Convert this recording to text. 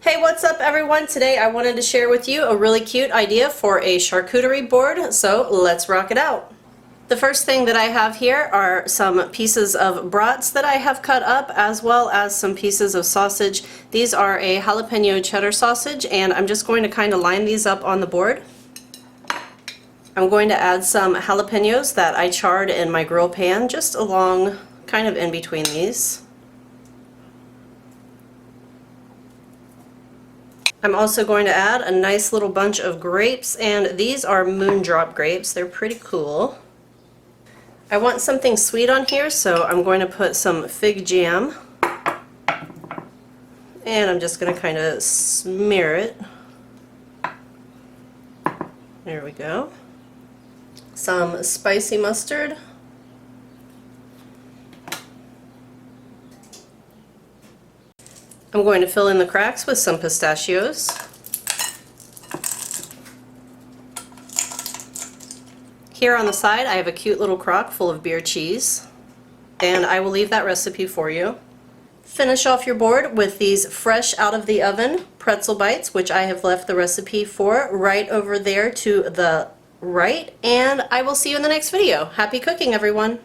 Hey, what's up everyone? Today I wanted to share with you a really cute idea for a charcuterie board, so let's rock it out. The first thing that I have here are some pieces of brats that I have cut up, as well as some pieces of sausage. These are a jalapeno cheddar sausage, and I'm just going to kind of line these up on the board. I'm going to add some jalapenos that I charred in my grill pan, just along, kind of in between these. I'm also going to add a nice little bunch of grapes, and these are moondrop grapes. They're pretty cool. I want something sweet on here, so I'm going to put some fig jam. And I'm just going to kind of smear it. There we go. Some spicy mustard. I'm going to fill in the cracks with some pistachios. Here on the side I have a cute little crock full of beer cheese, and I will leave that recipe for you. Finish off your board with these fresh out of the oven pretzel bites, which I have left the recipe for right over there to the right, and I will see you in the next video. Happy cooking, everyone!